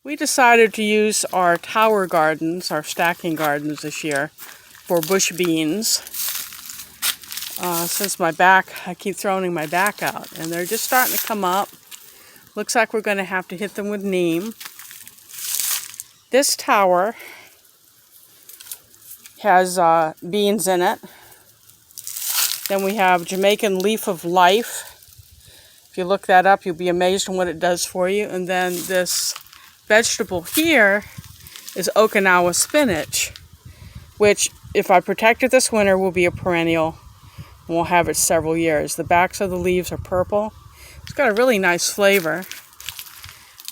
We decided to use our tower gardens, our stacking gardens this year, for bush beans. Since I keep throwing my back out, and they're just starting to come up. Looks like we're going to have to hit them with neem. This tower has beans in it. Then we have Jamaican leaf of life. If you look that up, you'll be amazed on what it does for you. And then this vegetable here is Okinawa spinach, which, if I protect it this winter, will be a perennial. We'll have it several years. The backs of the leaves are purple. It's got a really nice flavor.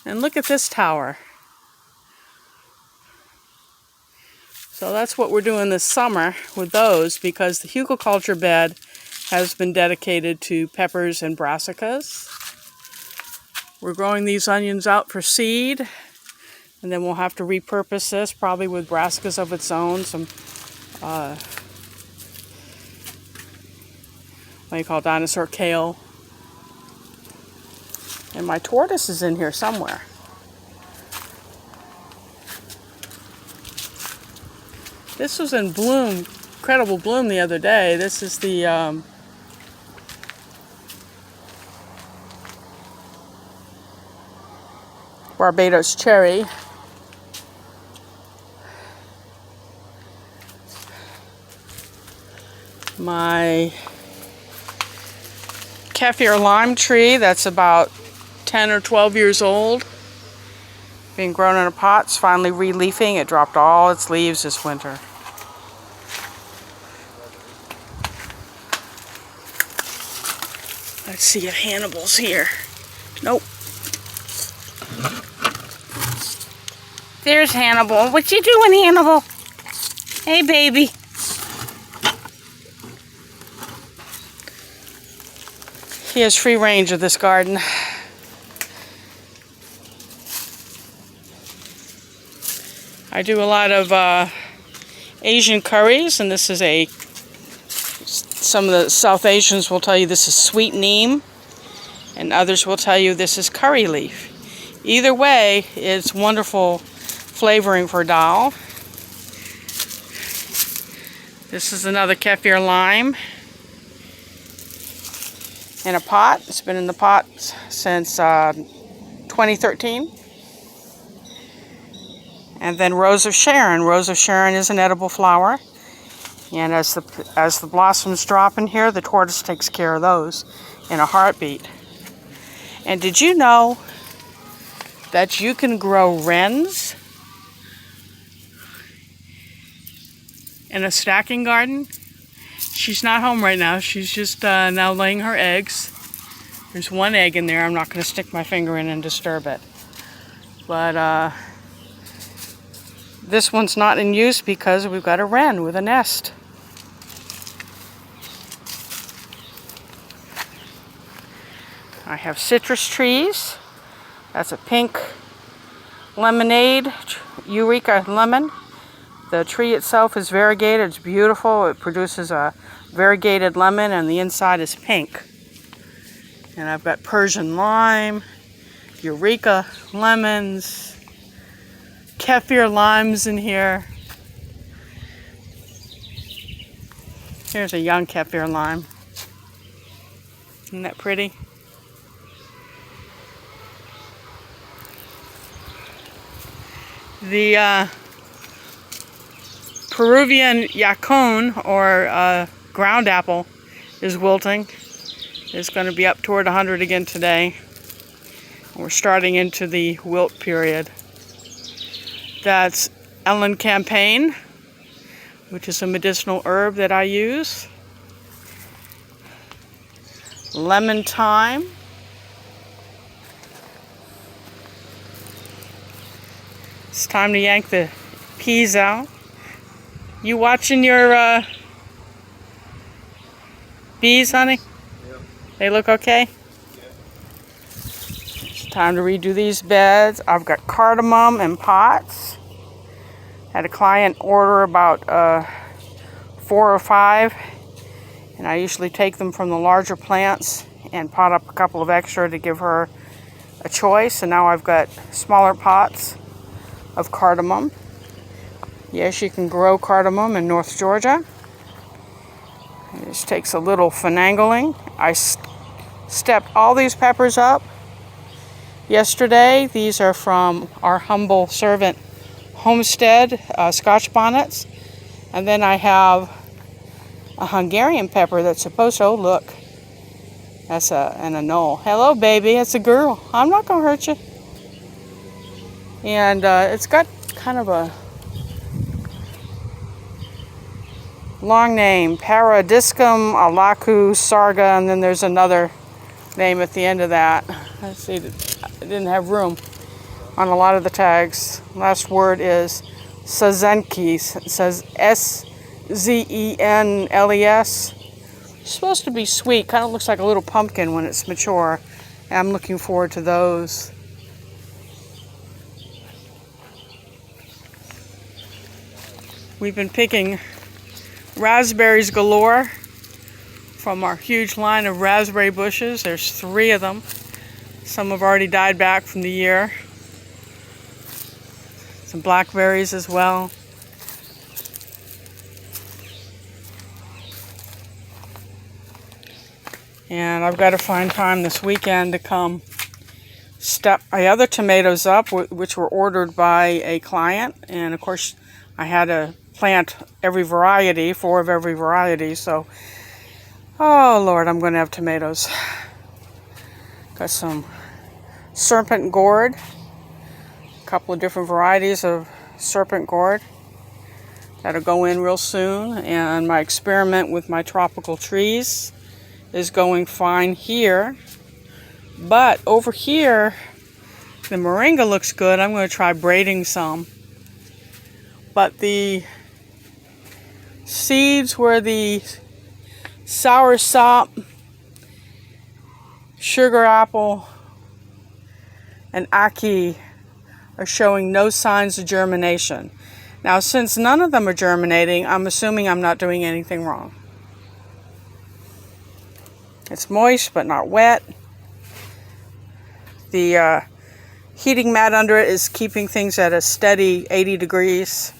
And look at this tower. So that's what we're doing this summer with those, because the hugelkultur bed has been dedicated to peppers and brassicas. We're growing these onions out for seed, and then we'll have to repurpose this, probably with brassicas of its own, some what you call Dinosaur Kale. And my tortoise is in here somewhere. This was in bloom, incredible bloom the other day. This is the Barbados cherry. My kaffir lime tree, that's about 10 or 12 years old, being grown in a pot, it's finally re-leafing. It dropped all its leaves this winter. Let's see if Hannibal's here. Nope. There's Hannibal. What you doing, Hannibal? Hey, baby. He has free range of this garden. I do a lot of Asian curries, and this is some of the South Asians will tell you this is sweet neem, and others will tell you this is curry leaf. Either way, it's wonderful flavoring for dal. This is another kaffir lime in a pot. It's been in the pot since 2013. And then Rose of Sharon. Rose of Sharon is an edible flower. And as the blossoms drop in here, the tortoise takes care of those in a heartbeat. And did you know that you can grow wrens in a stacking garden? She's not home right now. She's just now laying her eggs. There's one egg in there. I'm not going to stick my finger in and disturb it. But this one's not in use because we've got a wren with a nest. I have citrus trees. That's a pink lemonade, Eureka lemon. The tree itself is variegated. It's beautiful. It produces a variegated lemon, and the inside is pink. And I've got Persian lime, Eureka lemons, kaffir limes in here. Here's a young kaffir lime. Isn't that pretty? The Peruvian yacon, or ground apple, is wilting. It's going to be up toward 100 again today. We're starting into the wilt period. That's Ellen Campaign, which is a medicinal herb that I use. Lemon thyme. It's time to yank the peas out. You watching your bees, honey? Yep. They look okay? Yep. It's time to redo these beds. I've got cardamom in pots. Had a client order about 4 or 5, and I usually take them from the larger plants and pot up a couple of extra to give her a choice. And now I've got smaller pots of cardamom. Yes, you can grow cardamom in North Georgia. It just takes a little finagling. I stepped all these peppers up yesterday. These are from our humble servant homestead, Scotch bonnets. And then I have a Hungarian pepper that's supposed to, oh look, that's an anole. Hello baby, it's a girl. I'm not going to hurt you. And it's got kind of a long name, Paradiscum alaku sarga, and then there's another name at the end of that. Let's see, I didn't have room on a lot of the tags. Last word is Sazenkis. It says Szenles. It's supposed to be sweet, kind of looks like a little pumpkin when it's mature. And I'm looking forward to those. We've been picking raspberries galore from our huge line of raspberry bushes. There's 3 of them. Some have already died back from the year. Some blackberries as well. And I've got to find time this weekend to come step my other tomatoes up, which were ordered by a client. And of course, I had to plant every variety, 4 of every variety. So, oh Lord, I'm going to have tomatoes. Got some serpent gourd, a couple of different varieties of serpent gourd that'll go in real soon. And my experiment with my tropical trees is going fine here. But over here, the moringa looks good. I'm going to try braiding some. But the seeds where the soursop, sugar apple, and ackee are showing no signs of germination. Now, since none of them are germinating, I'm assuming I'm not doing anything wrong. It's moist but not wet. The heating mat under it is keeping things at a steady 80 degrees.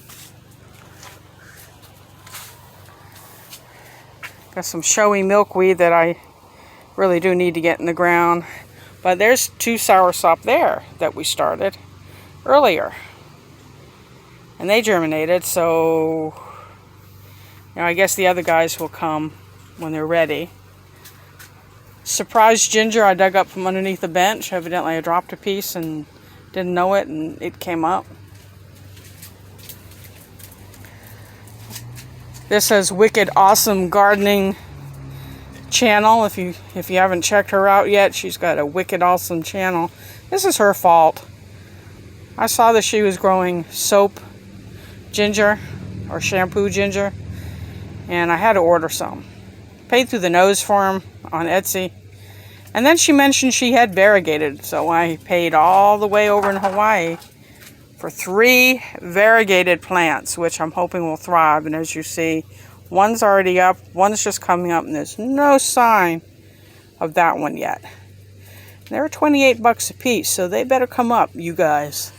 Got some showy milkweed that I really do need to get in the ground. But there's 2 soursop there that we started earlier. And they germinated, so I guess the other guys will come when they're ready. Surprise ginger I dug up from underneath the bench. Evidently I dropped a piece and didn't know it, and it came up. This says Wicked Awesome Gardening Channel. If you haven't checked her out yet, she's got a wicked awesome channel. This is her fault. I saw that she was growing soap ginger or shampoo ginger, and I had to order some. Paid through the nose for them on Etsy. And then she mentioned she had variegated, so I paid all the way over in Hawaii for 3 variegated plants, which I'm hoping will thrive. And as you see, one's already up, one's just coming up, and there's no sign of that one yet. They're $28 a piece, so they better come up, you guys.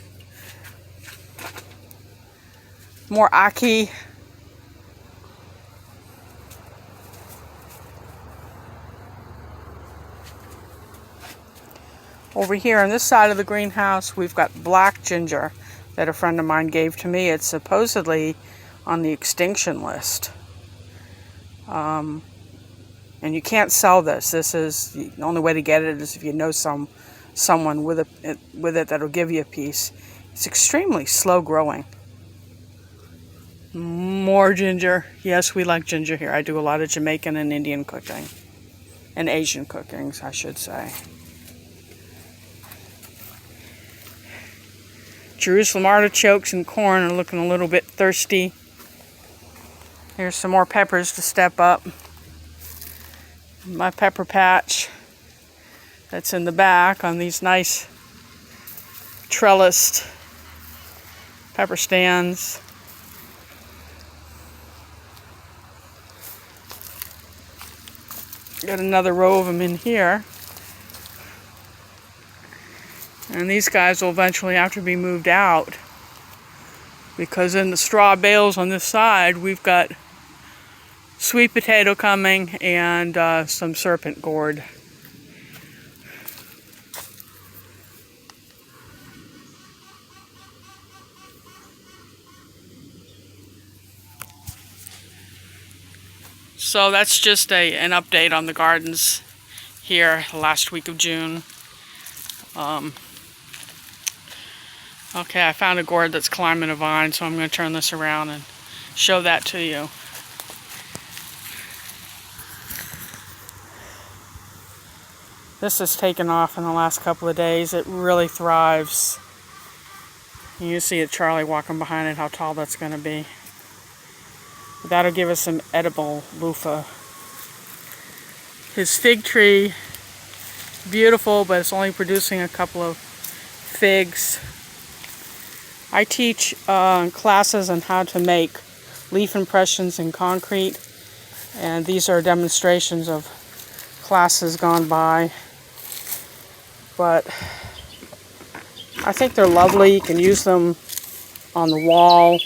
More ackee. Over here on this side of the greenhouse, we've got black ginger that a friend of mine gave to me. It's supposedly on the extinction list. And you can't sell this. This is the only way to get it is if you know someone with it that'll give you a piece. It's extremely slow growing. More ginger. Yes, we like ginger here. I do a lot of Jamaican and Indian cooking. And Asian cookings, I should say. Jerusalem artichokes and corn are looking a little bit thirsty. Here's some more peppers to step up. My pepper patch that's in the back on these nice trellised pepper stands. Got another row of them in here. And these guys will eventually have to be moved out because in the straw bales on this side we've got sweet potato coming and some serpent gourd. So that's just an update on the gardens here the last week of June. Okay, I found a gourd that's climbing a vine, so I'm going to turn this around and show that to you. This has taken off in the last couple of days. It really thrives. You see it, Charlie walking behind it, how tall that's going to be. That'll give us some edible loofah. His fig tree, beautiful, but it's only producing a couple of figs. I teach classes on how to make leaf impressions in concrete, and these are demonstrations of classes gone by. But I think they're lovely. You can use them on the wall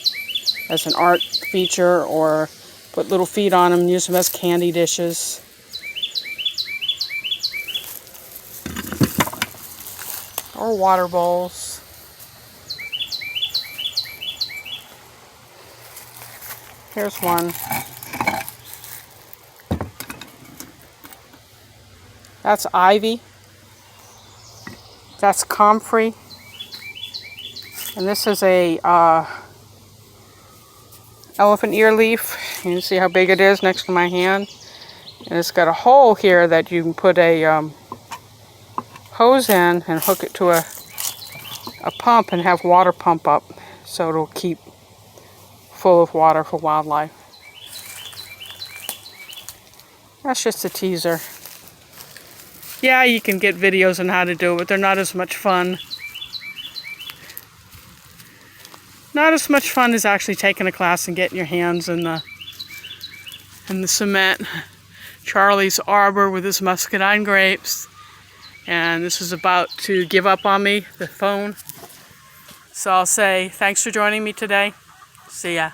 as an art feature, or put little feet on them and use them as candy dishes. Or water bowls. Here's one. That's ivy. That's comfrey. And this is a elephant ear leaf. You can see how big it is next to my hand. And it's got a hole here that you can put a hose in and hook it to a pump and have water pump up, so it'll keep full of water for wildlife. That's just a teaser. Yeah, you can get videos on how to do it, but they're not as much fun. Not as much fun as actually taking a class and getting your hands in the cement. Charlie's arbor with his muscadine grapes. And this is about to give up on me, the phone. So I'll say thanks for joining me today. See ya.